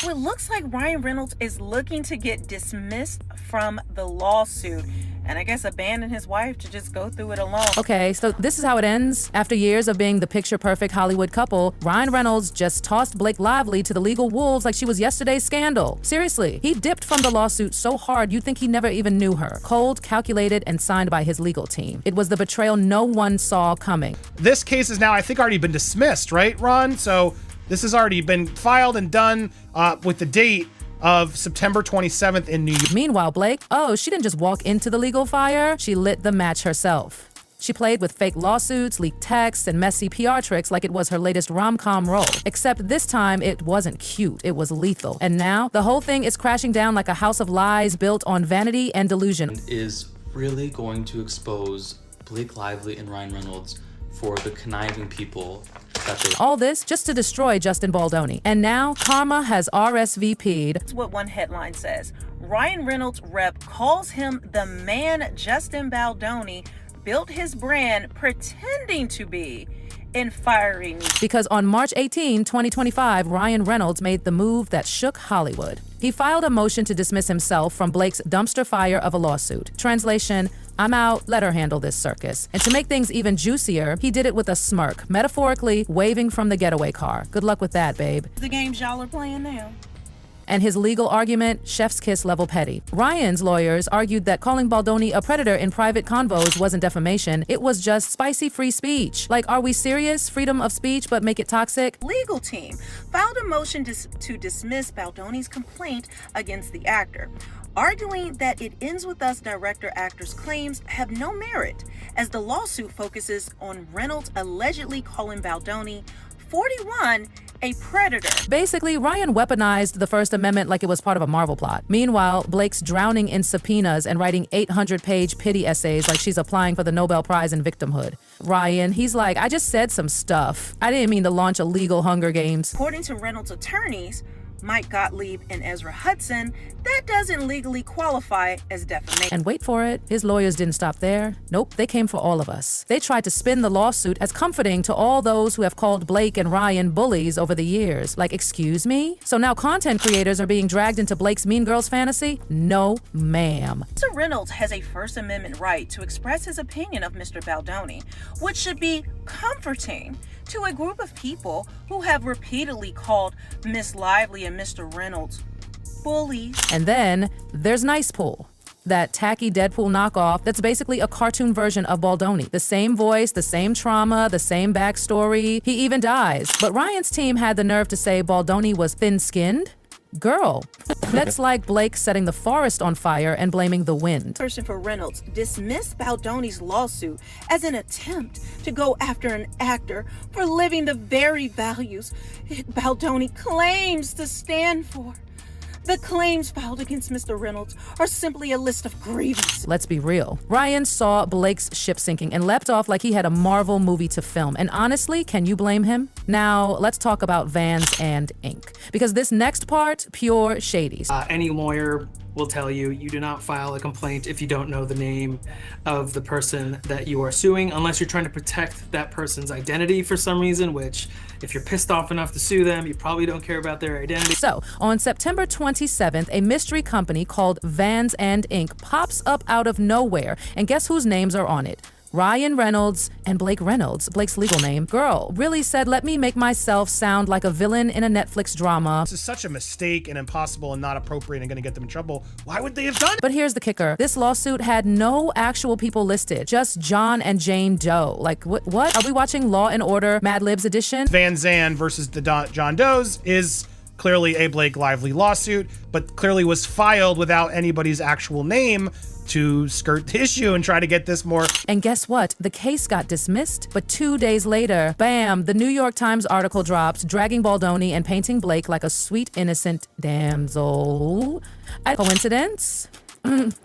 So it looks like Ryan Reynolds is looking to get dismissed from the lawsuit, and I guess abandon his wife to just go through it alone. Okay, so this is how it ends. After years of being the picture-perfect Hollywood couple, Ryan Reynolds just tossed Blake Lively to the legal wolves like she was yesterday's scandal. Seriously, he dipped from the lawsuit so hard you'd think he never even knew her. Cold, calculated, and signed by his legal team. It was the betrayal no one saw coming. This case is now, I think, already been dismissed, right, Ron? So this has already been filed and done with the date of September 27th in New York. Meanwhile, Blake, she didn't just walk into the legal fire, she lit the match herself. She played with fake lawsuits, leaked texts, and messy PR tricks like it was her latest rom-com role. Except this time, it wasn't cute, it was lethal. And now, the whole thing is crashing down like a house of lies built on vanity and delusion. Is really going to expose Blake Lively and Ryan Reynolds for the conniving people that they... All this just to destroy Justin Baldoni. And now, karma has RSVP'd. That's what one headline says. Ryan Reynolds' rep calls him the man Justin Baldoni built his brand pretending to be in fiery news. Because on March 18, 2025, Ryan Reynolds made the move that shook Hollywood. He filed a motion to dismiss himself from Blake's dumpster fire of a lawsuit. Translation, I'm out, let her handle this circus. And to make things even juicier, he did it with a smirk, metaphorically waving from the getaway car. Good luck with that, babe. The games y'all are playing now. And his legal argument, chef's kiss level petty. Ryan's lawyers argued that calling Baldoni a predator in private convos wasn't defamation, it was just spicy free speech. Like, are we serious? Freedom of speech, but make it toxic? Legal team filed a motion to dismiss Baldoni's complaint against the actor, arguing that It Ends With Us director-actor's claims have no merit, as the lawsuit focuses on Reynolds allegedly calling Baldoni, 41, a predator. Basically, Ryan weaponized the First Amendment like it was part of a Marvel plot. Meanwhile, Blake's drowning in subpoenas and writing 800-page pity essays like she's applying for the Nobel Prize in victimhood. Ryan, he's like, I just said some stuff. I didn't mean to launch a legal Hunger Games. According to Reynolds' attorneys, Mike Gottlieb and Ezra Hudson, that doesn't legally qualify as defamation. And wait for it, his lawyers didn't stop there. Nope, they came for all of us. They tried to spin the lawsuit as comforting to all those who have called Blake and Ryan bullies over the years. Like, excuse me? So now content creators are being dragged into Blake's Mean Girls fantasy? No, ma'am. Mr. Reynolds has a First Amendment right to express his opinion of Mr. Baldoni, which should be comforting to a group of people who have repeatedly called Miss Lively and Mr. Reynolds bullies. And then there's Nice Pool, that tacky Deadpool knockoff that's basically a cartoon version of Baldoni. The same voice, the same trauma, the same backstory. He even dies. But Ryan's team had the nerve to say Baldoni was thin-skinned? Girl. That's like Blake setting the forest on fire and blaming the wind. Person for Reynolds dismissed Baldoni's lawsuit as an attempt to go after an actor for living the very values Baldoni claims to stand for. The claims filed against Mr. Reynolds are simply a list of grievances. Let's be real. Ryan saw Blake's ship sinking and leapt off like he had a Marvel movie to film. And honestly, can you blame him? Now, let's talk about Vans and Ink. Because this next part, pure shadies. Any lawyer will tell you, you do not file a complaint if you don't know the name of the person that you are suing, unless you're trying to protect that person's identity for some reason, which if you're pissed off enough to sue them, you probably don't care about their identity. So, on September 27th, a mystery company called Vans and Ink pops up out of nowhere, and guess whose names are on it? Ryan Reynolds and Blake Reynolds, Blake's legal name. Girl really said, let me make myself sound like a villain in a Netflix drama. This is such a mistake and impossible and not appropriate and going to get them in trouble. Why would they have done it? But here's the kicker. This lawsuit had no actual people listed, just John and Jane Doe. Like, what? Are we watching Law and Order Mad Libs edition? Van Zandt versus the John Does is clearly a Blake Lively lawsuit, but clearly was filed without anybody's actual name to skirt the issue and try to get this more. And guess what? The case got dismissed, but 2 days later, bam, the New York Times article drops, dragging Baldoni and painting Blake like a sweet, innocent damsel. A coincidence?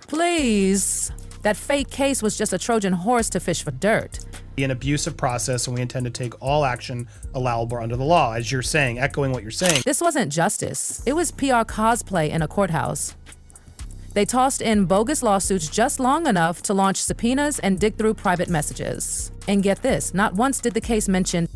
Please. That fake case was just a Trojan horse to fish for dirt. An abusive process, and we intend to take all action allowable under the law, as you're saying, echoing what you're saying. This wasn't justice. It was PR cosplay in a courthouse. They tossed in bogus lawsuits just long enough to launch subpoenas and dig through private messages. And get this, not once did the case mention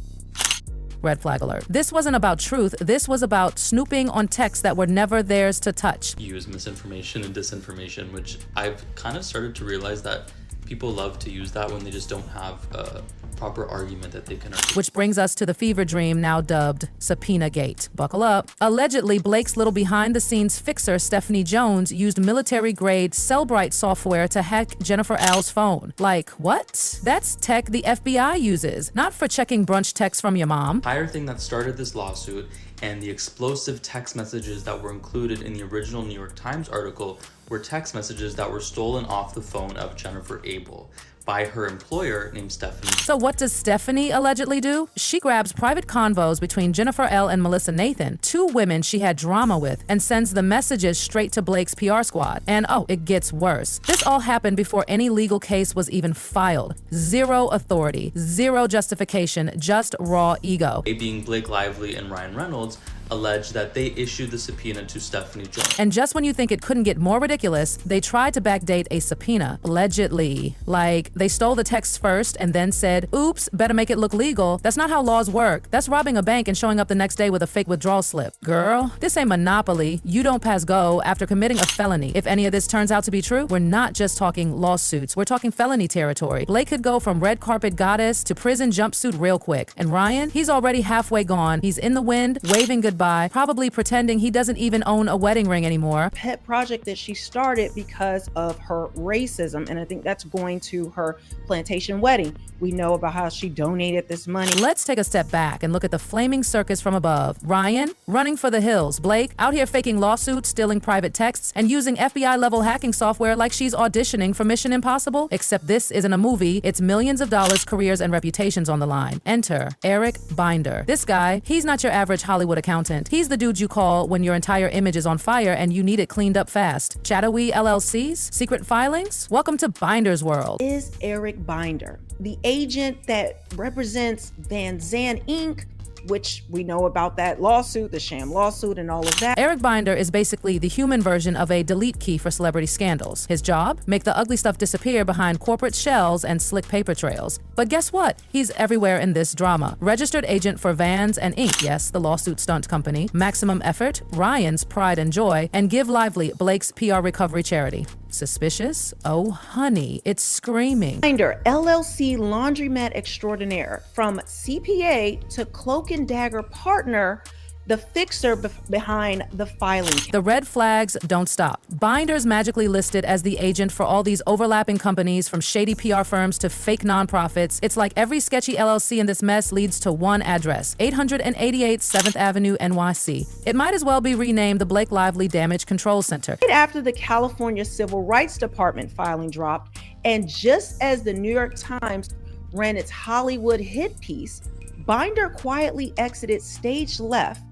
red flag alert. This wasn't about truth. This was about snooping on texts that were never theirs to touch. Use misinformation and disinformation, which I've kind of started to realize that people love to use that when they just don't have a proper argument that they can articulate. Which brings us to the fever dream now dubbed Subpoena Gate. Buckle up. Allegedly, Blake's little behind-the-scenes fixer, Stephanie Jones, used military-grade Cellbrite software to hack Jennifer Al's phone. Like, what? That's tech the FBI uses, not for checking brunch texts from your mom. The entire thing that started this lawsuit and the explosive text messages that were included in the original New York Times article were text messages that were stolen off the phone of Jennifer Abel by her employer named Stephanie. So what does Stephanie allegedly do? She grabs private convos between Jennifer L. and Melissa Nathan, two women she had drama with, and sends the messages straight to Blake's PR squad. And oh, it gets worse. This all happened before any legal case was even filed. Zero authority, zero justification, just raw ego. They, being Blake Lively and Ryan Reynolds, alleged that they issued the subpoena to Stephanie Jones. And just when you think it couldn't get more ridiculous, they tried to backdate a subpoena, allegedly. Like, they stole the texts first and then said, oops, better make it look legal. That's not how laws work. That's robbing a bank and showing up the next day with a fake withdrawal slip. Girl, this ain't Monopoly. You don't pass go after committing a felony. If any of this turns out to be true, we're not just talking lawsuits. We're talking felony territory. Blake could go from red carpet goddess to prison jumpsuit real quick. And Ryan, he's already halfway gone. He's in the wind, waving goodbye, probably pretending he doesn't even own a wedding ring anymore. Pet project that she started because of her racism, and I think that's going to her plantation wedding. We know about how she donated this money. Let's take a step back and look at the flaming circus from above. Ryan, running for the hills. Blake, out here faking lawsuits, stealing private texts, and using FBI-level hacking software like she's auditioning for Mission Impossible. Except this isn't a movie. It's millions of dollars, careers, and reputations on the line. Enter Eric Binder. This guy, he's not your average Hollywood accountant. He's the dude you call when your entire image is on fire and you need it cleaned up fast. Shadowy LLCs? Secret filings? Welcome to Binder's world. Is Eric Binder the agent that represents Van Zandt Inc., which we know about that lawsuit, the sham lawsuit and all of that? Eric Binder is basically the human version of a delete key for celebrity scandals. His job? Make the ugly stuff disappear behind corporate shells and slick paper trails. But guess what? He's everywhere in this drama. Registered agent for Vans and Inc., yes, the lawsuit stunt company, Maximum Effort, Ryan's Pride and Joy, and Give Lively, Blake's PR recovery charity. Suspicious? Oh, honey, it's screaming. Binder, LLC laundromat extraordinaire, from CPA to cloak and dagger partner, the fixer behind the filing. The red flags don't stop. Binder's magically listed as the agent for all these overlapping companies, from shady PR firms to fake nonprofits. It's like every sketchy LLC in this mess leads to one address, 888 7th Avenue, NYC. It might as well be renamed the Blake Lively Damage Control Center. Right after the California Civil Rights Department filing dropped, and just as the New York Times ran its Hollywood hit piece, Binder quietly exited stage left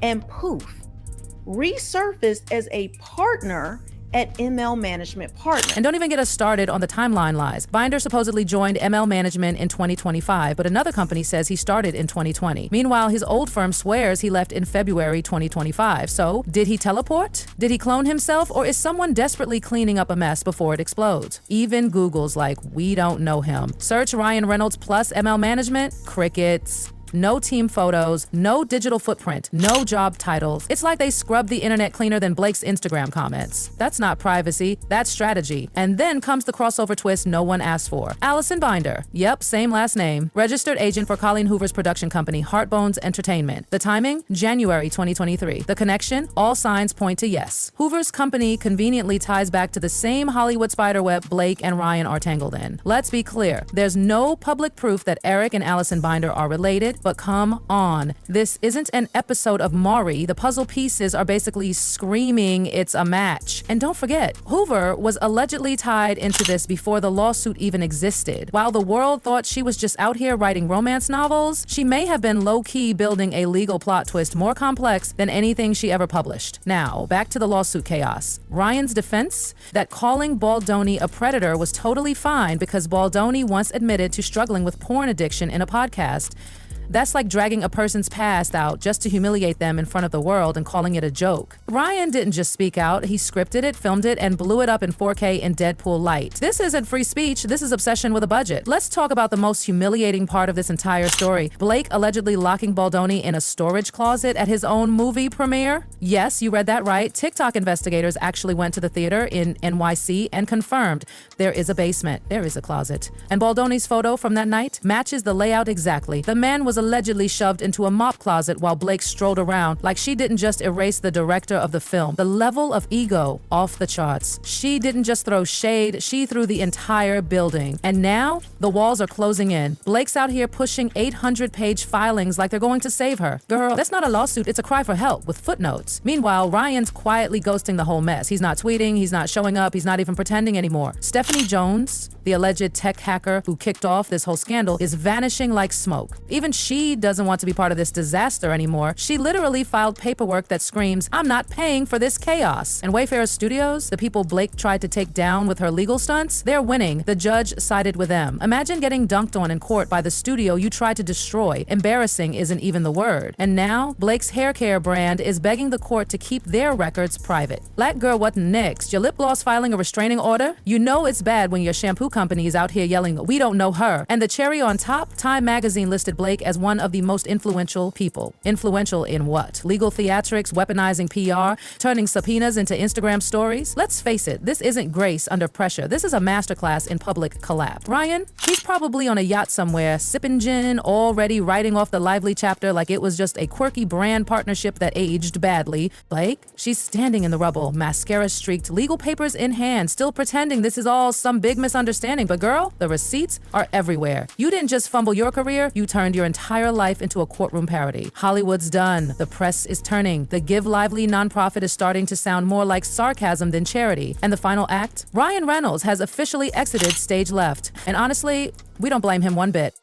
and poof, resurfaced as a partner at ML Management Partners. And don't even get us started on the timeline lies. Binder supposedly joined ML Management in 2025, but another company says he started in 2020. Meanwhile, his old firm swears he left in February 2025. So, did he teleport? Did he clone himself? Or is someone desperately cleaning up a mess before it explodes? Even Google's like, we don't know him. Search Ryan Reynolds plus ML Management, crickets. No team photos, no digital footprint, no job titles. It's like they scrubbed the internet cleaner than Blake's Instagram comments. That's not privacy, that's strategy. And then comes the crossover twist no one asked for. Allison Binder, yep, same last name. Registered agent for Colleen Hoover's production company, Heartbones Entertainment. The timing? January 2023. The connection? All signs point to yes. Hoover's company conveniently ties back to the same Hollywood spiderweb Blake and Ryan are tangled in. Let's be clear, there's no public proof that Eric and Allison Binder are related, but come on. This isn't an episode of Maury. The puzzle pieces are basically screaming it's a match. And don't forget, Hoover was allegedly tied into this before the lawsuit even existed. While the world thought she was just out here writing romance novels, she may have been low-key building a legal plot twist more complex than anything she ever published. Now, back to the lawsuit chaos. Ryan's defense? That calling Baldoni a predator was totally fine because Baldoni once admitted to struggling with porn addiction in a podcast. That's like dragging a person's past out just to humiliate them in front of the world and calling it a joke. Ryan didn't just speak out, he scripted it, filmed it, and blew it up in 4K in Deadpool light. This isn't free speech, this is obsession with a budget. Let's talk about the most humiliating part of this entire story. Blake allegedly locking Baldoni in a storage closet at his own movie premiere? Yes, you read that right. TikTok investigators actually went to the theater in NYC and confirmed there is a basement, there is a closet. And Baldoni's photo from that night matches the layout exactly. The man was allegedly shoved into a mop closet while Blake strolled around like she didn't just erase the director of the film. The level of ego off the charts. She didn't just throw shade, she threw the entire building. And now the walls are closing in. Blake's out here pushing 800-page filings like they're going to save her. Girl, that's not a lawsuit, it's a cry for help with footnotes. Meanwhile, Ryan's quietly ghosting the whole mess. He's not tweeting, he's not showing up, he's not even pretending anymore. Stephanie Jones, the alleged tech hacker who kicked off this whole scandal, is vanishing like smoke. Even she doesn't want to be part of this disaster anymore. She literally filed paperwork that screams, "I'm not paying for this chaos." And Wayfarer Studios, the people Blake tried to take down with her legal stunts, they're winning. The judge sided with them. Imagine getting dunked on in court by the studio you tried to destroy. Embarrassing isn't even the word. And now, Blake's hair care brand is begging the court to keep their records private. Black girl, what next? Your lip gloss filing a restraining order? You know it's bad when your shampoo company is out here yelling, "We don't know her." And the cherry on top, Time magazine listed Blake as one of the most influential people. Influential in what? Legal theatrics, weaponizing PR, turning subpoenas into Instagram stories? Let's face it, this isn't grace under pressure. This is a masterclass in public collapse. Ryan, he's probably on a yacht somewhere, sipping gin, already writing off the Lively chapter like it was just a quirky brand partnership that aged badly. Blake, she's standing in the rubble, mascara streaked, legal papers in hand, still pretending this is all some big misunderstanding. But girl, the receipts are everywhere. You didn't just fumble your career, you turned your entire life into a courtroom parody. Hollywood's done. The press is turning. The Give Lively nonprofit is starting to sound more like sarcasm than charity. And the final act? Ryan Reynolds has officially exited stage left. And honestly, we don't blame him one bit.